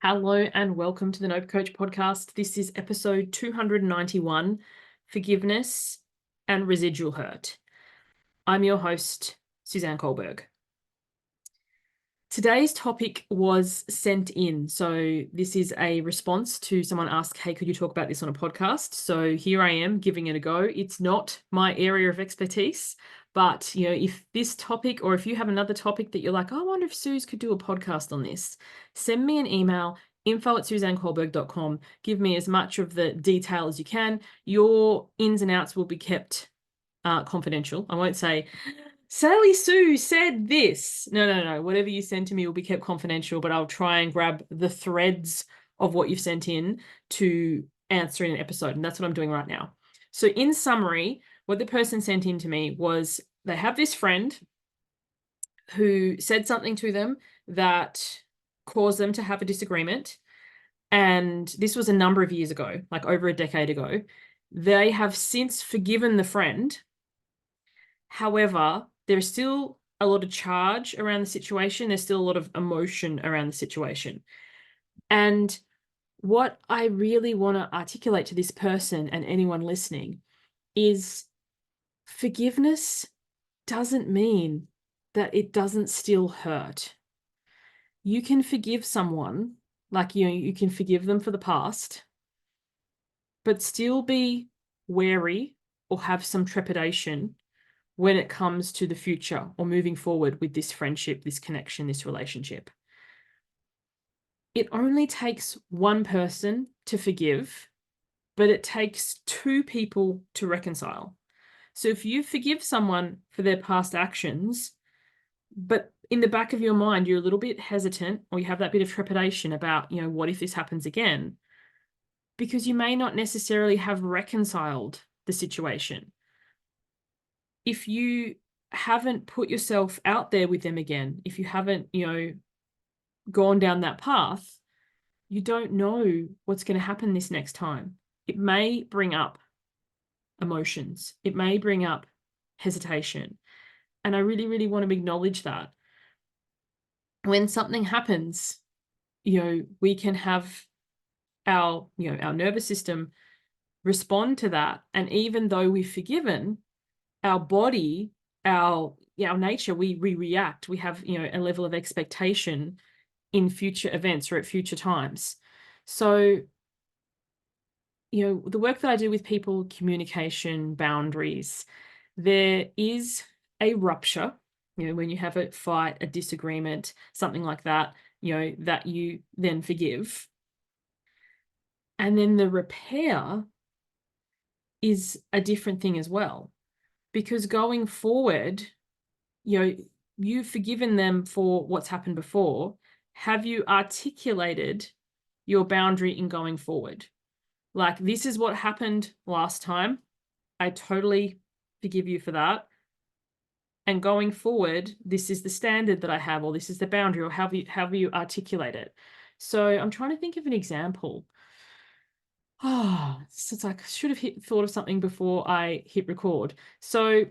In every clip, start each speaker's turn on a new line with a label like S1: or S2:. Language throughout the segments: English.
S1: Hello and welcome to the Nope Coach podcast. This is episode 291, Forgiveness and Residual Hurt. I'm your host, Suzanne Kohlberg. Today's topic was sent in. So this is a response to someone asked, hey, could you talk about this on a podcast? So here I am giving it a go. It's not my area of expertise, but if this topic, or if you have another topic that you're like, oh, I wonder if Suze could do a podcast on this, send me an email, info@suzannekohlberg.com. Give me as much of the detail as you can. Your ins and outs will be kept confidential. I won't say, Sally Sue said this. No. Whatever you send to me will be kept confidential, but I'll try and grab the threads of what you've sent in to answer in an episode. And that's what I'm doing right now. So in summary, what the person sent in to me was they have this friend who said something to them that caused them to have a disagreement. And this was a number of years ago, like over a decade ago. They have since forgiven the friend. However, there's still a lot of charge around the situation. There's still a lot of emotion around the situation. And what I really want to articulate to this person and anyone listening is forgiveness doesn't mean that it doesn't still hurt. You can forgive someone, like, you can forgive them for the past, but still be wary or have some trepidation when it comes to the future or moving forward with this friendship, this connection, this relationship. It only takes one person to forgive, but it takes two people to reconcile. So if you forgive someone for their past actions, but in the back of your mind, you're a little bit hesitant, or you have that bit of trepidation about, what if this happens again? Because you may not necessarily have reconciled the situation. If you haven't put yourself out there with them again, if you haven't, gone down that path, you don't know what's going to happen this next time. It may bring up emotions. It may bring up hesitation. And I really, really want to acknowledge that. When something happens, we can have our nervous system respond to that. And even though we've forgiven, our body, our nature, we react. We have, a level of expectation in future events or at future times. So, the work that I do with people, communication, boundaries, there is a rupture, when you have a fight, a disagreement, something like that, that you then forgive. And then the repair is a different thing as well. Because going forward, you've forgiven them for what's happened before. Have you articulated your boundary in going forward? Like, this is what happened last time. I totally forgive you for that. And going forward, this is the standard that I have, or this is the boundary, or however you articulate it. So I'm trying to think of an example. Oh, it's like I should have thought of something before I hit record. So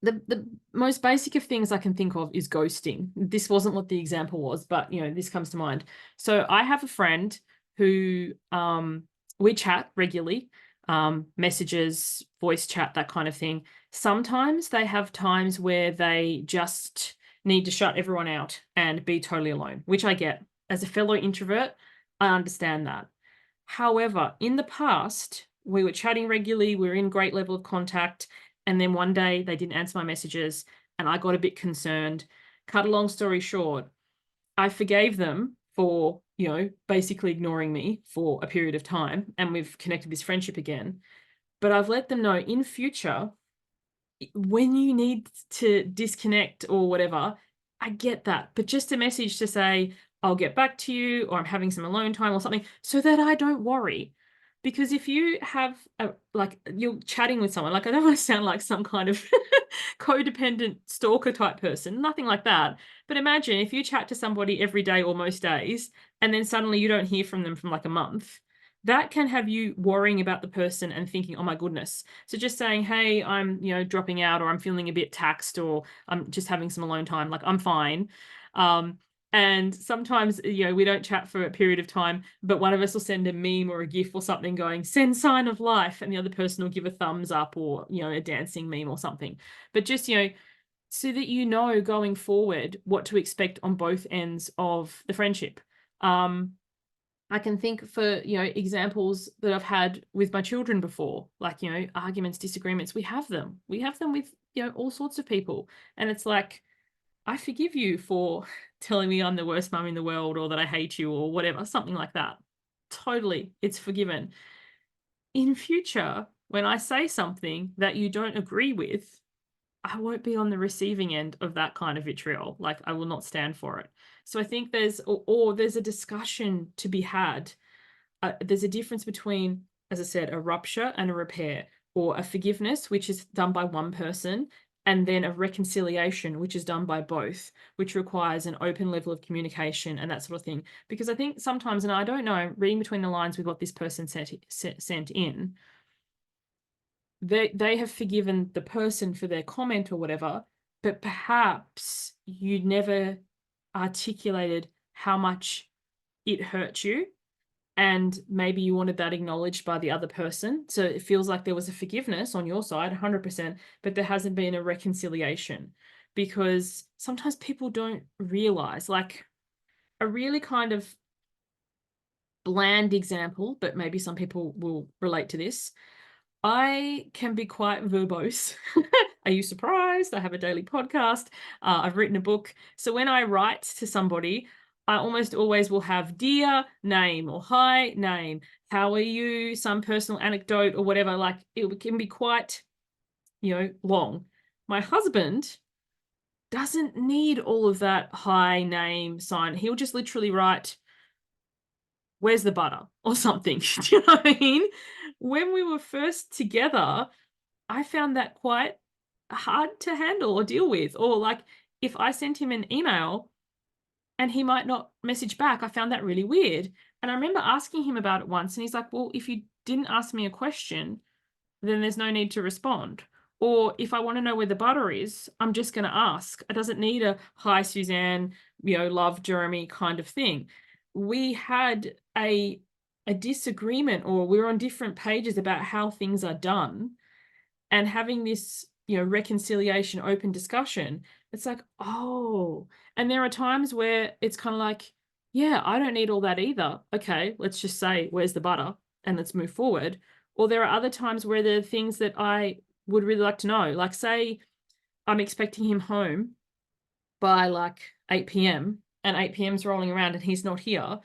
S1: the most basic of things I can think of is ghosting. This wasn't what the example was, but this comes to mind. So I have a friend who we chat regularly, messages, voice chat, that kind of thing. Sometimes they have times where they just need to shut everyone out and be totally alone, which I get. As a fellow introvert, I understand that. However, in the past, we were chatting regularly, we were in great level of contact, and then one day they didn't answer my messages and I got a bit concerned. Cut a long story short, I forgave them for, basically ignoring me for a period of time, and we've connected this friendship again. But I've let them know in future, when you need to disconnect or whatever, I get that. But just a message to say, I'll get back to you, or I'm having some alone time or something, so that I don't worry. Because if you have you're chatting with someone, like, I don't want to sound like some kind of codependent stalker type person, nothing like that. But imagine if you chat to somebody every day or most days, and then suddenly you don't hear from them from like a month. That can have you worrying about the person and thinking, oh my goodness. So just saying, hey, I'm, dropping out, or I'm feeling a bit taxed, or I'm just having some alone time, like, I'm fine. And And sometimes, we don't chat for a period of time, but one of us will send a meme or a GIF or something going, send sign of life. And the other person will give a thumbs up or, a dancing meme or something. But just, so that going forward what to expect on both ends of the friendship. I can think for, examples that I've had with my children before, like, arguments, disagreements. We have them. We have them with, all sorts of people. And it's like, I forgive you for telling me I'm the worst mum in the world or that I hate you or whatever, something like that. Totally, it's forgiven. In future, when I say something that you don't agree with, I won't be on the receiving end of that kind of vitriol. Like, I will not stand for it. So I think there's a discussion to be had. There's a difference between, as I said, a rupture and a repair, or a forgiveness, which is done by one person, and then a reconciliation, which is done by both, which requires an open level of communication and that sort of thing. Because I think sometimes, and I don't know, reading between the lines with what this person sent in, they have forgiven the person for their comment or whatever, but perhaps you never articulated how much it hurt you, and maybe you wanted that acknowledged by the other person. So it feels like there was a forgiveness on your side, 100%, but there hasn't been a reconciliation, because sometimes people don't realize, like, a really kind of bland example, but maybe some people will relate to this. I can be quite verbose. Are you surprised? I have a daily podcast. I've written a book. So when I write to somebody, I almost always will have dear name or hi name. How are you? Some personal anecdote or whatever. Like, it can be quite, long. My husband doesn't need all of that hi name sign. He'll just literally write, where's the butter or something. Do you know what I mean? When we were first together, I found that quite hard to handle or deal with. Or, like, if I sent him an email and he might not message back, I found that really weird. And I remember asking him about it once, and he's like, well, if you didn't ask me a question, then there's no need to respond. Or if I want to know where the butter is, I'm just going to ask. It doesn't need a hi, Suzanne, love Jeremy kind of thing. We had a disagreement, or we were on different pages about how things are done, and having this, reconciliation, open discussion, it's like, oh, and there are times where it's kind of like, yeah, I don't need all that either. Okay, let's just say, where's the butter? And let's move forward. Or there are other times where there are things that I would really like to know. Like, say I'm expecting him home by like 8 p.m. and 8 p.m. is rolling around and he's not here.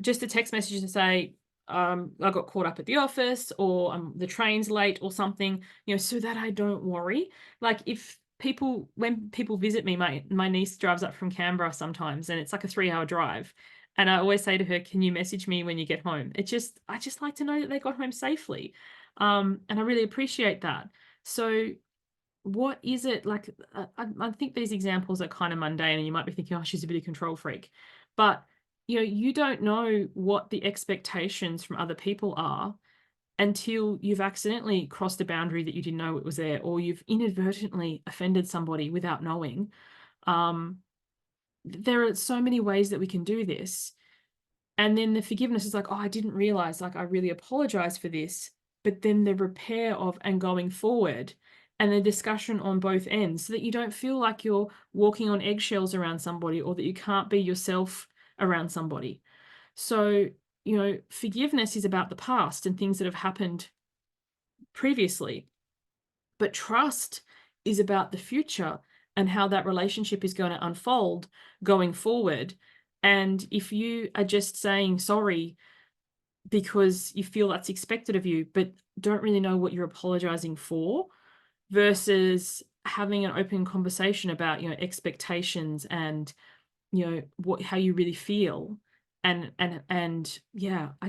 S1: Just a text message to say, I got caught up at the office, or the train's late or something, so that I don't worry. Like, when people visit me, my niece drives up from Canberra sometimes, and it's like a 3-hour drive. And I always say to her, can you message me when you get home? I just like to know that they got home safely. And I really appreciate that. So what is it like? I think these examples are kind of mundane, and you might be thinking, oh, she's a bit of a control freak. But, you don't know what the expectations from other people are until you've accidentally crossed a boundary that you didn't know it was there, or you've inadvertently offended somebody without knowing. There are so many ways that we can do this. And then the forgiveness is like, oh, I didn't realize, like, I really apologize for this. But then the repair of and going forward, and the discussion on both ends, so that you don't feel like you're walking on eggshells around somebody, or that you can't be yourself around somebody. So, forgiveness is about the past and things that have happened previously. But trust is about the future and how that relationship is going to unfold going forward. And if you are just saying sorry because you feel that's expected of you, but don't really know what you're apologizing for, versus having an open conversation about, expectations and, how you really feel. And yeah, I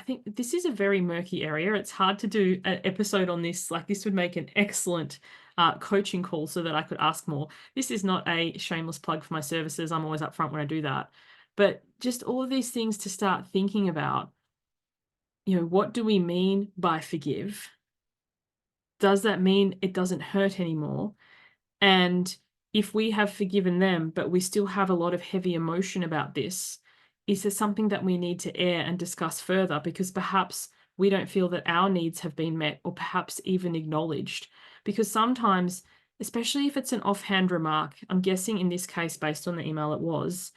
S1: think this is a very murky area. It's hard to do an episode on this. Like, this would make an excellent coaching call so that I could ask more. This is not a shameless plug for my services. I'm always upfront when I do that. But just all of these things to start thinking about, what do we mean by forgive? Does that mean it doesn't hurt anymore? And, if we have forgiven them, but we still have a lot of heavy emotion about this, is there something that we need to air and discuss further? Because perhaps we don't feel that our needs have been met or perhaps even acknowledged. Because sometimes, especially if it's an offhand remark, I'm guessing in this case, based on the email it was,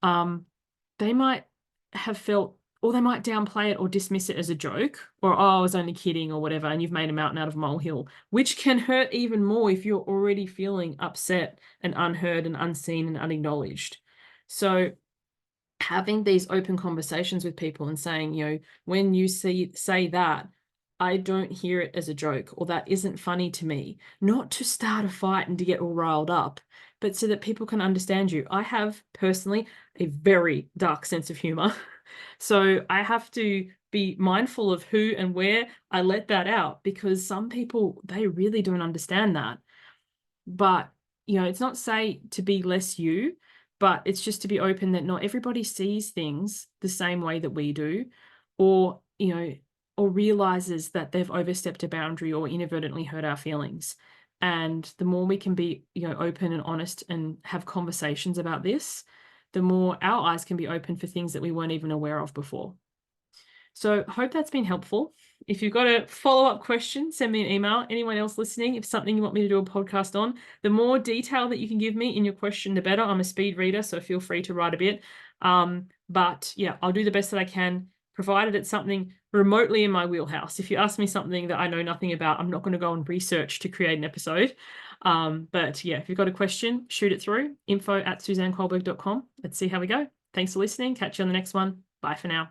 S1: they might have felt, or they might downplay it or dismiss it as a joke, or, oh, I was only kidding, or whatever, and you've made a mountain out of a molehill, which can hurt even more if you're already feeling upset and unheard and unseen and unacknowledged. So having these open conversations with people and saying, when you say that, I don't hear it as a joke, or that isn't funny to me, not to start a fight and to get all riled up, but so that people can understand you. I have personally a very dark sense of humor. So I have to be mindful of who and where I let that out, because some people, they really don't understand that. But, it's not say to be less you, but it's just to be open that not everybody sees things the same way that we do, or, or realizes that they've overstepped a boundary or inadvertently hurt our feelings. And the more we can be, open and honest and have conversations about this, the more our eyes can be open for things that we weren't even aware of before. So I hope that's been helpful. If you've got a follow-up question, send me an email. Anyone else listening, if something you want me to do a podcast on, the more detail that you can give me in your question, the better. I'm a speed reader, so feel free to write a bit. But yeah, I'll do the best that I can, provided it's something remotely in my wheelhouse. If you ask me something that I know nothing about, I'm not going to go and research to create an episode. But yeah, if you've got a question, shoot it through, info@suzannekohlberg.com. Let's see how we go. Thanks for listening. Catch you on the next one. Bye for now.